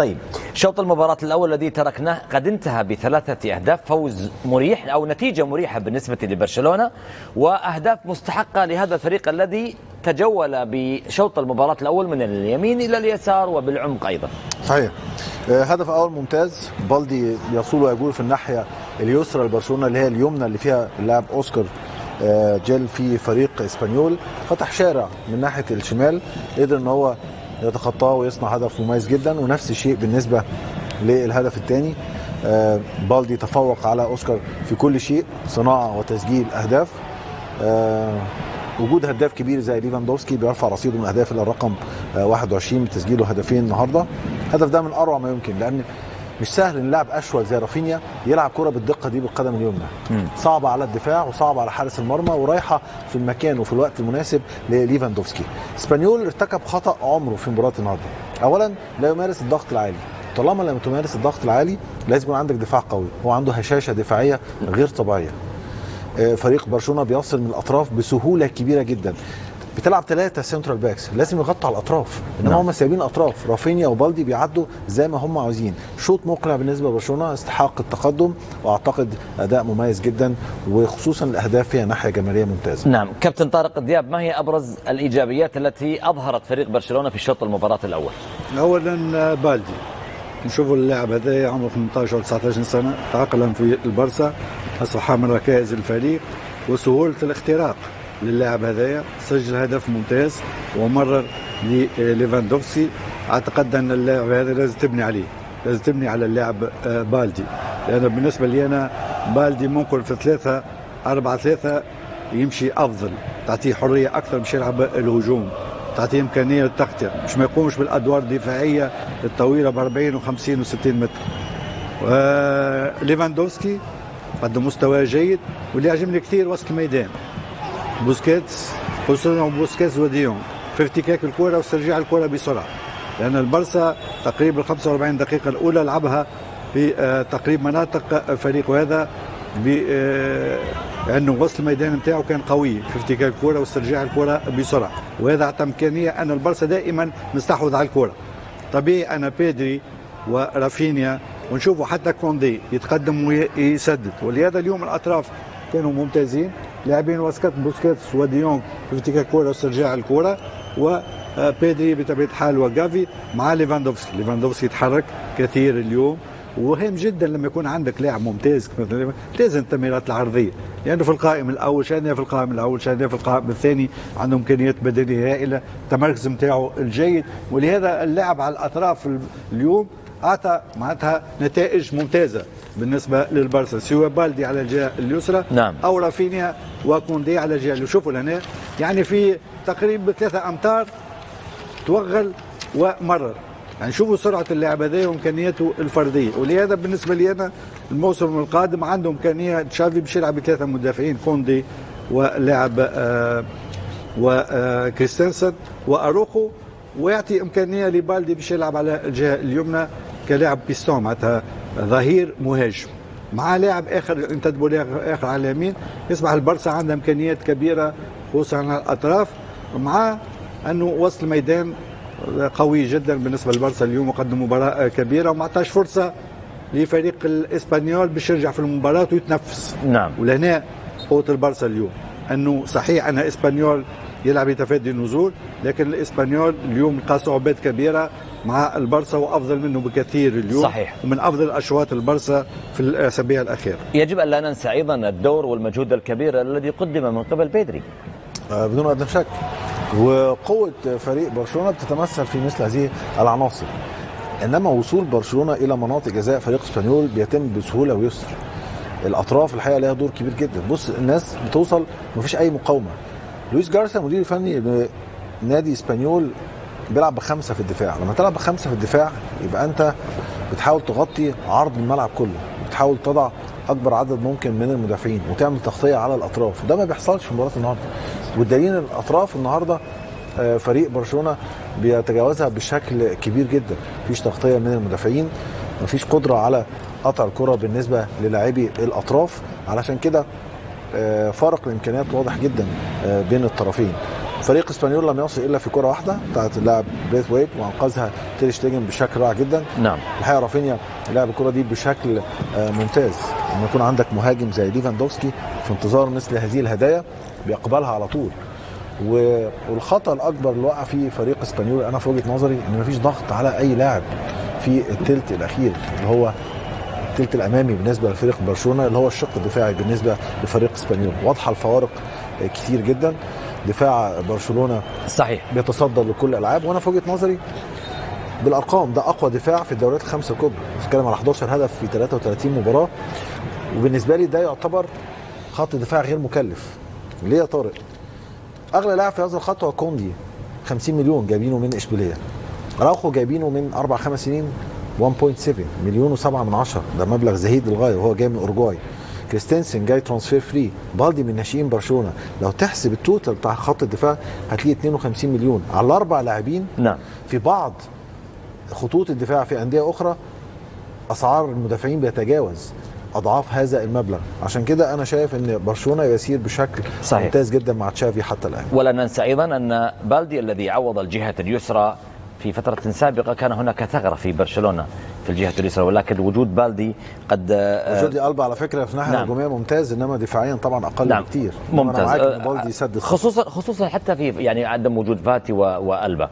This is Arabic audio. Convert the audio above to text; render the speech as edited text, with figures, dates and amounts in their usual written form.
طيب، شوط المباراة الأول الذي تركناه قد انتهى ب3 أهداف، فوز مريح أو نتيجة مريحة بالنسبة لبرشلونة، وأهداف مستحقة لهذا الفريق الذي تجول بشوط المباراة الأول من اليمين إلى اليسار وبالعمق أيضا. صحيح. هدف أول ممتاز، بالدي يصول ويجول في الناحية اليسرى لبرشلونة اللي هي اليمنى اللي فيها اللاعب أوسكار جيل في فريق اسبانيول، فتح شارع من ناحية الشمال، قدر ان هو يتخطاه ويصنع هدف مميز جدا. ونفس الشيء بالنسبة للهدف الثاني، بالدي تفوق على أوسكار في كل شيء، صناعة وتسجيل أهداف. وجود هداف كبير زي ليفاندوفسكي بيرفع رصيده من الاهداف الى الرقم 21 بتسجيله هدفين النهارده. الهدف ده من اروع ما يمكن، لان مش سهل ان لاعب اشول زي رافينيا يلعب كرة بالدقه دي بالقدم اليمنى، صعبه على الدفاع وصعبه على حارس المرمى ورايحه في المكان وفي الوقت المناسب لليفاندوفسكي. اسبانيول ارتكب خطا عمره في مباراه النهارده. اولا لا يمارس الضغط العالي، طالما لم تمارس الضغط العالي لازم يكون عندك دفاع قوي، هو عنده هشاشه دفاعيه غير طبيعيه. فريق برشلونه بيصل من الاطراف بسهوله كبيره جدا، بتلعب 3 سنترال باكس لازم يغطوا على الاطراف، انما هم سايبين الاطراف، رافينيا وبالدي بيعدوا زي ما هم عاوزين. شوط مقنع بالنسبه لبرشلونه، استحق التقدم، واعتقد اداء مميز جدا، وخصوصا الاهداف فيها ناحيه جماليه ممتازه. نعم، كابتن طارق دياب، ما هي ابرز الايجابيات التي اظهرت فريق برشلونه في شوط المباراه الاول؟ اولا بالدي، نشوفوا اللاعب هذا عمره 18 او 19 سنه، تاقلم في البرسا، اصبح من ركائز الفريق، وسهوله الاختراق للاعب هذايا، سجل هدف ممتاز ومرر لليفاندوفسكي. اعتقد ان اللاعب هذا لازم تبني عليه، لازم تبني على اللاعب بالدي، لان بالنسبه لي انا بالدي ممكن في 3-4-3 يمشي افضل، تعطيه حريه اكثر باش يلعب الهجوم، تعطيه امكانيه للتغطيه، مش ما يقومش بالادوار الدفاعيه الطويله ب 40 و50 و60 متر. ليفاندوفسكي قدم مستوى جيد، واللي يعجبني كثير وسط الميدان بوسكيتس، خصوصا بوسكيتس وديون في افتكاك الكره واسترجاع الكره بسرعه، لان البرسا تقريبا 45 دقيقه الاولى لعبها في تقريب مناطق فريق هذا انه وسط الميدان نتاعو كان قوي في افتكاك الكره واسترجاع الكره بسرعه، وهذا اعطى امكانيه ان البرسا دائما مستحوذ على الكره. طبيعي انا بيدري ورافينيا ونشوفوا حتى كوندي يتقدم ويسدد، ولهذا اليوم الاطراف كانوا ممتازين، لاعبين بوسكيتس وديونغ في افتكاك الكره واسترجاع الكره، وبيدري بطبيعه الحال وجافي مع ليفاندوفسكي. ليفاندوفسكي يتحرك كثير اليوم، وهام جدا لما يكون عندك لاعب ممتاز لازم التمريرات العرضيه، لانه يعني في القائم الاول شاهدناه، في القائم الاول شاهدناه، في القائم الثاني عنده امكانيات بدنيه هائله، التمركز نتاعو الجيد، ولهذا اللاعب على الاطراف اليوم اعطى معناتها نتائج ممتازه بالنسبه للبرسا، سواء بالدي على الجهه اليسرى نعم، او رافينيا وكوندي على الجهه اللي شوفوا لهنا، يعني في تقريبا 3 امتار توغل ومرر، يعني شوفوا سرعه اللاعب هذا وامكانياته الفرديه. ولهذا بالنسبه لي انا الموسم القادم عنده امكانيه تشافي باش يلعب ب3 مدافعين، كوندي ولاعب وكريستنسن واروخو، ويعطي امكانيه لبالدي باش يلعب على الجهه اليمنى كلاعب بيستون، معناتها ظهير مهاجم مع لاعب اخر انتدبوا اخر على اليمين، يصبح البرسا عنده امكانيات كبيره خصوصا على الاطراف، مع انه وسط الميدان قوي جدا بالنسبه للبرسا اليوم، وقدم مباراه كبيره وما عطاش فرصه لفريق الاسبانيول باش يرجع في المباراه ويتنفس. نعم، ولهنا قوه البرسا اليوم، انه صحيح ان اسبانيول يلعب يتفادى النزول، لكن الاسبانيول اليوم لقى صعوبات كبيره مع البرسا وافضل منه بكثير اليوم، صحيح، ومن افضل اشواط البرسا في الاسابيع الاخيره. يجب ان لا ننسى ايضا الدور والمجهود الكبير الذي قدم من قبل بيدري بدون ادنى شك، وقوه فريق برشلونه بتتمثل في مثل هذه العناصر، انما وصول برشلونه الى مناطق جزاء فريق اسبانيول بيتم بسهوله ويسر. الاطراف الحقيقه لها دور كبير جدا، بص الناس بتوصل مفيش اي مقاومه. لويس جارسيا مدير الفني لنادي اسبانيول بيلعب ب5 في الدفاع، لما تلعب ب5 في الدفاع يبقى انت بتحاول تغطي عرض الملعب كله، بتحاول تضع اكبر عدد ممكن من المدافعين وتعمل تغطيه على الاطراف، وده ما بيحصلش في مباراه النهارده. والدليل الاطراف النهارده فريق برشلونه بيتجاوزها بشكل كبير جدا، مفيش تغطيه من المدافعين، مفيش قدره على قطع الكره بالنسبه للاعبي الاطراف، علشان كده فارق الامكانيات واضح جدا بين الطرفين. فريق اسبانيول لم يصل الا في كره واحده بتاعت اللاعب بريث ويت وانقذها تير شتيجن بشكل رائع جدا. نعم. الحقيقه رافينيا لعب الكره دي بشكل ممتاز. لما يكون عندك مهاجم زي ليفاندوفسكي في انتظار مثل هذه الهدايا بيقبلها على طول. والخطا الاكبر اللي وقع فيه فريق اسبانيول انا في وجهه نظري ان مفيش ضغط على اي لاعب في الثلث الاخير اللي هو الثلث الامامي بالنسبه لفريق برشلونه اللي هو الشق الدفاعي بالنسبه لفريق اسبانيول. واضحه الفوارق كتير جدا. دفاع برشلونه صحيح بيتصدر لكل الالعاب، وانا في وجهه نظري بالارقام ده اقوى دفاع في الدوريات الخمسه الكبرى. بنتكلم على 11 هدف في 33 مباراه، وبالنسبه لي ده يعتبر خط دفاع غير مكلف. ليه يا طارق؟ اغلى لاعب في هذا الخط هو كوندي 50 مليون جايبينه من اشبيليه. اراوخو جايبينه من 4-5 سنين 1.7 مليون و7 من 10، ده مبلغ زهيد للغايه وهو جاي من اورجواي. كريستنسن جاي ترانسفير فري، بالدي من ناشئين برشلونه. لو تحسب التوتال بتاع خط الدفاع هتلاقي 52 مليون على الاربع لاعبين. نعم. في بعض خطوط الدفاع في انديه اخرى اسعار المدافعين بيتجاوز اضعاف هذا المبلغ. عشان كده انا شايف ان برشلونه يسير بشكل صحيح. ممتاز جدا مع تشافي حتى الان. ولا ننسى ايضا ان بالدي الذي عوض الجهه اليسرى في فترة سابقة كان هناك ثغرة في برشلونة في الجهة اليسرى، ولكن وجود بالدي قد وجود ألبا على فكرة في ناحية الهجومية ممتاز، انما دفاعيا طبعا اقل بكتير. ممتاز. أنا معاك إن بالدي يسدد خصوصا حتى في يعني عدم وجود فاتي وألبا.